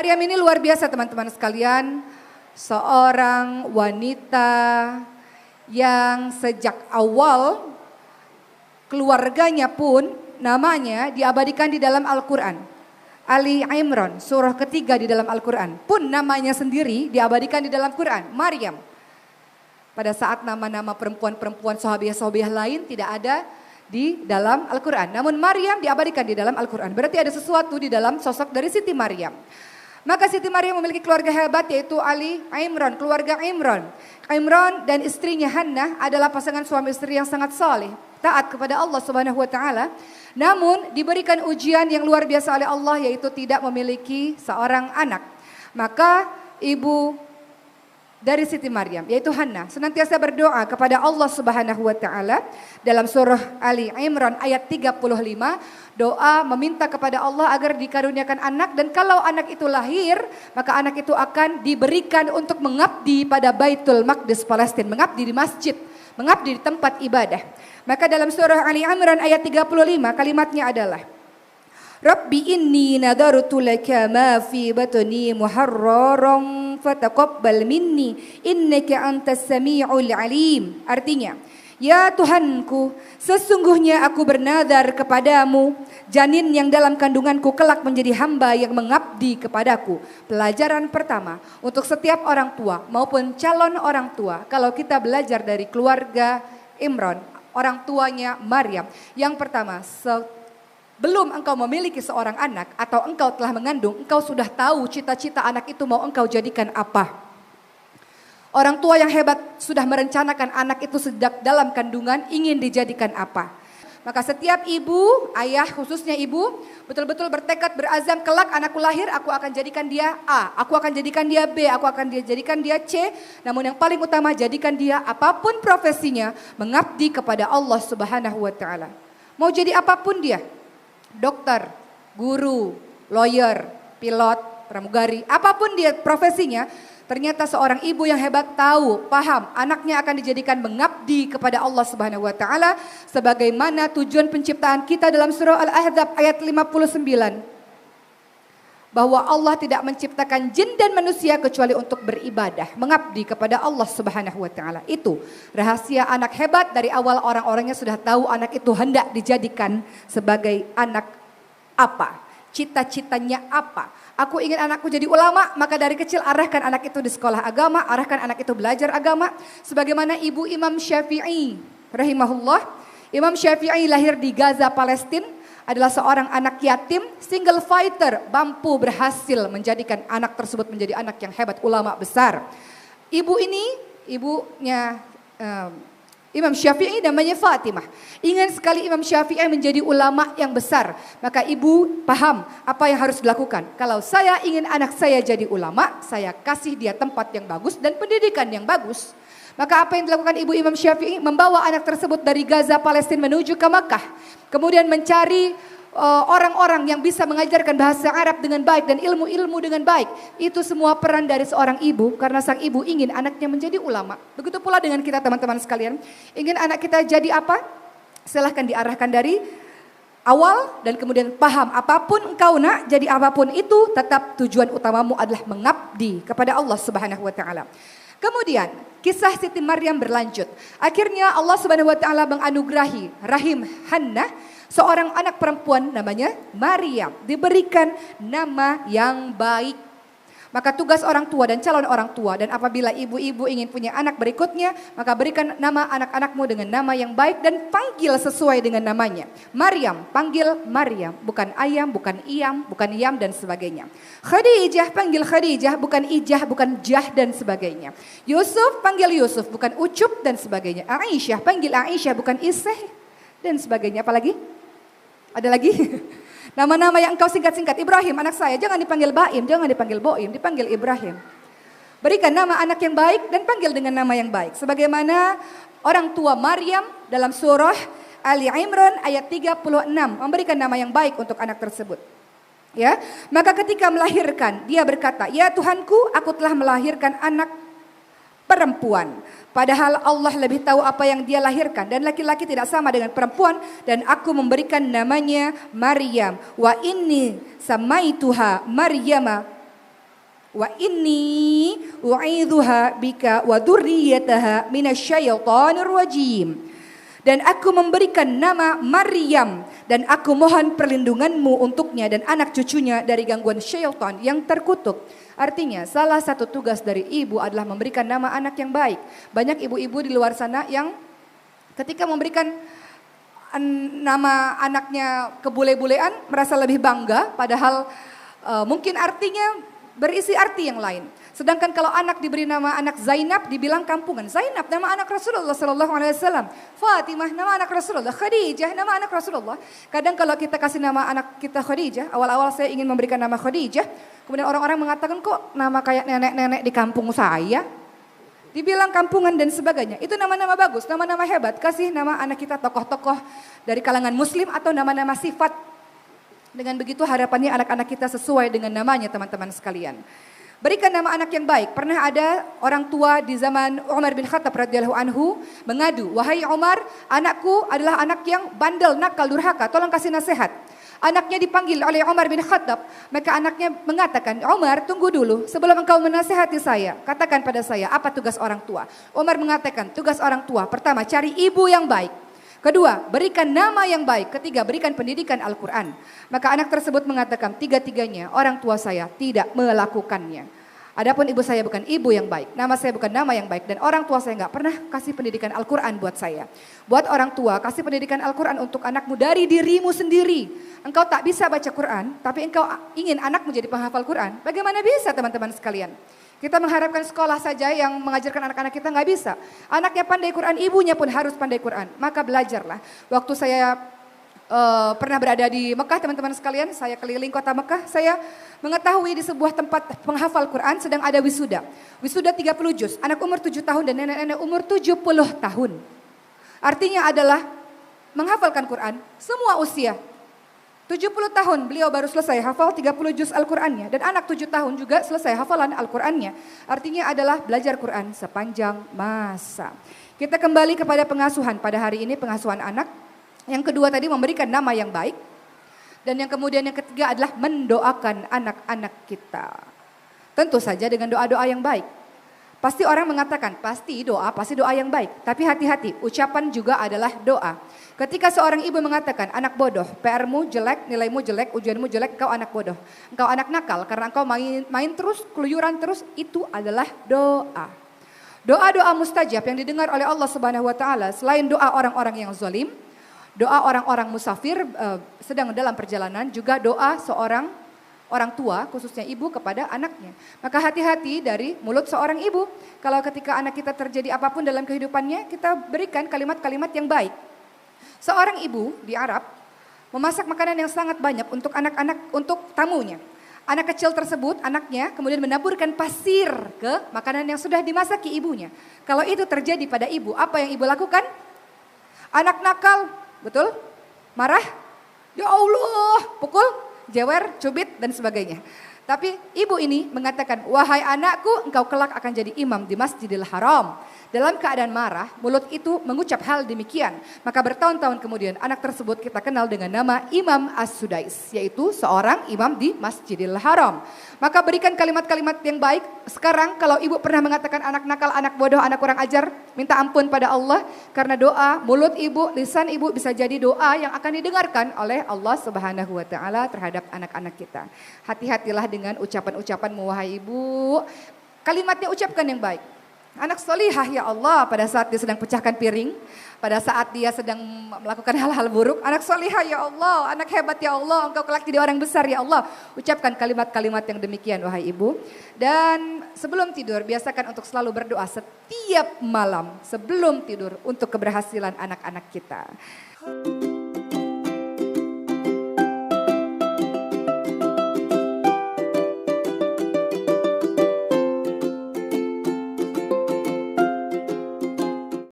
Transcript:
Maryam ini luar biasa teman-teman sekalian. Seorang wanita yang sejak awal keluarganya pun namanya diabadikan di dalam Al-Quran. Ali Imran, surah ketiga di dalam Al-Quran. Pun namanya sendiri diabadikan di dalam Quran, Maryam. Pada saat nama-nama perempuan-perempuan sahabiah-sahabiah lain tidak ada di dalam Al-Quran. Namun Maryam diabadikan di dalam Al-Quran. Berarti ada sesuatu di dalam sosok dari Siti Maryam. Maka Siti Maryam memiliki keluarga hebat yaitu Ali Imran, keluarga Imran. Imran dan istrinya Hannah adalah pasangan suami istri yang sangat saleh, taat kepada Allah Subhanahu wa taala. Namun diberikan ujian yang luar biasa oleh Allah yaitu tidak memiliki seorang anak. Maka ibu dari Siti Maryam yaitu Hannah senantiasa berdoa kepada Allah Subhanahu wa taala dalam surah Ali Imran ayat 35, doa meminta kepada Allah agar dikaruniakan anak, dan kalau anak itu lahir maka anak itu akan diberikan untuk mengabdi pada Baitul Maqdis Palestina, mengabdi di masjid, mengabdi di tempat ibadah. Maka dalam surah Ali Imran ayat 35 kalimatnya adalah Rabbi inni nadartu laka ma fi batni muharraran fataqabbal minni innaka antas samiul alim. Artinya, ya Tuhanku, sesungguhnya aku bernadar kepadamu janin yang dalam kandunganku kelak menjadi hamba yang mengabdi kepadaku. Pelajaran pertama untuk setiap orang tua maupun calon orang tua, kalau kita belajar dari keluarga Imran, orang tuanya Maryam. Yang pertama, belum engkau memiliki seorang anak atau engkau telah mengandung, engkau sudah tahu cita-cita anak itu mau engkau jadikan apa. Orang tua yang hebat sudah merencanakan anak itu sejak dalam kandungan ingin dijadikan apa. Maka setiap ibu, ayah khususnya ibu, betul-betul bertekad berazam kelak anakku lahir aku akan jadikan dia A, aku akan jadikan dia B, aku akan jadikan dia C. Namun yang paling utama jadikan dia apapun profesinya mengabdi kepada Allah Subhanahu wa taala. Mau jadi apapun dia, dokter, guru, lawyer, pilot, pramugari, apapun dia profesinya, ternyata seorang ibu yang hebat tahu, paham anaknya akan dijadikan mengabdi kepada Allah Subhanahu wa taala sebagaimana tujuan penciptaan kita dalam surah Al-Ahzab ayat 59. Bahwa Allah tidak menciptakan jin dan manusia kecuali untuk beribadah, mengabdi kepada Allah Subhanahu wa taala. Itu rahasia anak hebat, dari awal orang-orangnya sudah tahu anak itu hendak dijadikan sebagai anak apa, cita-citanya apa. Aku ingin anakku jadi ulama, maka dari kecil arahkan anak itu di sekolah agama, arahkan anak itu belajar agama. Sebagaimana ibu Imam Syafi'i rahimahullah. Imam Syafi'i lahir di Gaza, Palestina, adalah seorang anak yatim, single fighter, mampu berhasil menjadikan anak tersebut menjadi anak yang hebat, ulama besar. Ibu ini, ibunya Imam Syafi'i namanya Fatimah. Ingin sekali Imam Syafi'i menjadi ulama yang besar. Maka ibu paham apa yang harus dilakukan. Kalau saya ingin anak saya jadi ulama, saya kasih dia tempat yang bagus dan pendidikan yang bagus. Maka apa yang dilakukan ibu Imam Syafi'i? Membawa anak tersebut dari Gaza, Palestina menuju ke Makkah. Kemudian mencari orang-orang yang bisa mengajarkan bahasa Arab dengan baik dan ilmu-ilmu dengan baik. Itu semua peran dari seorang ibu, karena sang ibu ingin anaknya menjadi ulama. Begitu pula dengan kita teman-teman sekalian. Ingin anak kita jadi apa? Silahkan diarahkan dari awal dan kemudian paham apapun engkau nak jadi apapun itu, tetap tujuan utamamu adalah mengabdi kepada Allah Subhanahu wa taala. Kemudian kisah Siti Maryam berlanjut. Akhirnya Allah Subhanahu wa taala menganugerahi rahim Hannah seorang anak perempuan namanya Maryam, diberikan nama yang baik. Maka tugas orang tua dan calon orang tua, dan apabila ibu-ibu ingin punya anak berikutnya, maka berikan nama anak-anakmu dengan nama yang baik dan panggil sesuai dengan namanya. Maryam, panggil Maryam, bukan ayam, bukan iam, bukan yam dan sebagainya. Khadijah, panggil Khadijah, bukan ijah, bukan jah dan sebagainya. Yusuf, panggil Yusuf, bukan ucup dan sebagainya. Aisyah, panggil Aisyah, bukan iseh dan sebagainya. Apalagi? Ada lagi? Nama-nama yang engkau singkat-singkat. Ibrahim anak saya, jangan dipanggil Baim, jangan dipanggil Boim, dipanggil Ibrahim. Berikan nama anak yang baik dan panggil dengan nama yang baik. Sebagaimana orang tua Maryam dalam surah Ali Imran ayat 36 memberikan nama yang baik untuk anak tersebut. Ya, maka ketika melahirkan dia berkata, "Ya Tuhanku, aku telah melahirkan anak perempuan. Padahal Allah lebih tahu apa yang dia lahirkan, dan laki-laki tidak sama dengan perempuan, dan aku memberikan namanya Maryam. Wa inni samaituha Maryama Wa inni u'idzuha bika wa dzurriyyataha minasyaitonir rajim. Dan aku memberikan nama Maryam dan aku mohon perlindunganmu untuknya dan anak cucunya dari gangguan syaitan yang terkutuk. Artinya salah satu tugas dari ibu adalah memberikan nama anak yang baik. Banyak ibu-ibu di luar sana yang ketika memberikan nama anaknya kebule-bulean merasa lebih bangga, padahal mungkin artinya berisi arti yang lain. Sedangkan kalau anak diberi nama anak Zainab dibilang kampungan. Zainab nama anak Rasulullah sallallahu alaihi wasallam. Fatimah nama anak Rasulullah. Khadijah nama anak Rasulullah. Kadang kalau kita kasih nama anak kita Khadijah, awal-awal saya ingin memberikan nama Khadijah, kemudian orang-orang mengatakan kok nama kayak nenek-nenek di kampung saya. Dibilang kampungan dan sebagainya. Itu nama-nama bagus, nama-nama hebat. Kasih nama anak kita tokoh-tokoh dari kalangan muslim atau nama-nama sifat. Dengan begitu harapannya anak-anak kita sesuai dengan namanya teman-teman sekalian. Berikan nama anak yang baik. Pernah ada orang tua di zaman Umar bin Khattab radhiyallahu anhu mengadu, "Wahai Umar, anakku adalah anak yang bandel, nakal, durhaka, tolong kasih nasihat." Anaknya dipanggil oleh Umar bin Khattab, maka anaknya mengatakan, "Umar, tunggu dulu, sebelum engkau menasihati saya, katakan pada saya apa tugas orang tua." Umar mengatakan, tugas orang tua pertama cari ibu yang baik. Kedua, berikan nama yang baik. Ketiga, berikan pendidikan Al-Quran. Maka anak tersebut mengatakan, tiga-tiganya orang tua saya tidak melakukannya. Adapun ibu saya bukan ibu yang baik, nama saya bukan nama yang baik, dan orang tua saya nggak pernah kasih pendidikan Al-Quran buat saya. Buat orang tua, kasih pendidikan Al-Quran untuk anakmu dari dirimu sendiri. Engkau tak bisa baca Quran, tapi engkau ingin anakmu jadi penghafal Quran. Bagaimana bisa teman-teman sekalian? Kita mengharapkan sekolah saja yang mengajarkan anak-anak kita nggak bisa. Anaknya pandai Quran, ibunya pun harus pandai Quran. Maka belajarlah. Waktu saya pernah berada di Mekah teman-teman sekalian, saya keliling kota Mekah, saya mengetahui di sebuah tempat penghafal Quran sedang ada wisuda. Wisuda 30 juz, anak umur 7 tahun dan nenek-nenek umur 70 tahun. Artinya adalah menghafalkan Quran semua usia. 70 tahun beliau baru selesai hafal 30 juz Al-Qur'annya. Dan anak 7 tahun juga selesai hafalan Al-Qur'annya. Artinya adalah belajar Quran sepanjang masa. Kita kembali kepada pengasuhan pada hari ini, pengasuhan anak. Yang kedua tadi memberikan nama yang baik. Dan yang kemudian yang ketiga adalah mendoakan anak-anak kita. Tentu saja dengan doa-doa yang baik. Pasti orang mengatakan, pasti doa yang baik. Tapi hati-hati, ucapan juga adalah doa. Ketika seorang ibu mengatakan, anak bodoh, PR-mu jelek, nilaimu jelek, ujianmu jelek, kau anak bodoh. Engkau anak nakal karena engkau main terus, keluyuran terus, itu adalah doa. Doa-doa mustajab yang didengar oleh Allah Subhanahu wa taala selain doa orang-orang yang zalim, doa orang-orang musafir sedang dalam perjalanan, juga doa seorang orang tua, khususnya ibu kepada anaknya. Maka hati-hati dari mulut seorang ibu. Kalau ketika anak kita terjadi apapun dalam kehidupannya, kita berikan kalimat-kalimat yang baik. Seorang ibu di Arab memasak makanan yang sangat banyak untuk anak-anak, untuk tamunya. Anak kecil tersebut, anaknya kemudian menaburkan pasir ke makanan yang sudah dimasaki ibunya. Kalau itu terjadi pada ibu, apa yang ibu lakukan? Anak nakal, betul? Marah? Ya Allah, pukul, jewer, cubit dan sebagainya. Tapi ibu ini mengatakan, wahai anakku, engkau kelak akan jadi imam di Masjidil Haram. Dalam keadaan marah, mulut itu mengucap hal demikian. Maka bertahun-tahun kemudian anak tersebut kita kenal dengan nama Imam As-Sudais. Yaitu seorang imam di Masjidil Haram. Maka berikan kalimat-kalimat yang baik. Sekarang kalau ibu pernah mengatakan anak nakal, anak bodoh, anak kurang ajar, minta ampun pada Allah. Karena doa, mulut ibu, lisan ibu bisa jadi doa yang akan didengarkan oleh Allah Subhanahu wa taala terhadap anak-anak kita. Hati-hatilah dengan ucapan-ucapanmu wahai ibu. Kalimatnya ucapkan yang baik. Anak solihah ya Allah pada saat dia sedang pecahkan piring, pada saat dia sedang melakukan hal-hal buruk. Anak solihah ya Allah, anak hebat ya Allah, engkau kelak jadi orang besar ya Allah. Ucapkan kalimat-kalimat yang demikian wahai ibu. Dan sebelum tidur biasakan untuk selalu berdoa setiap malam sebelum tidur untuk keberhasilan anak-anak kita.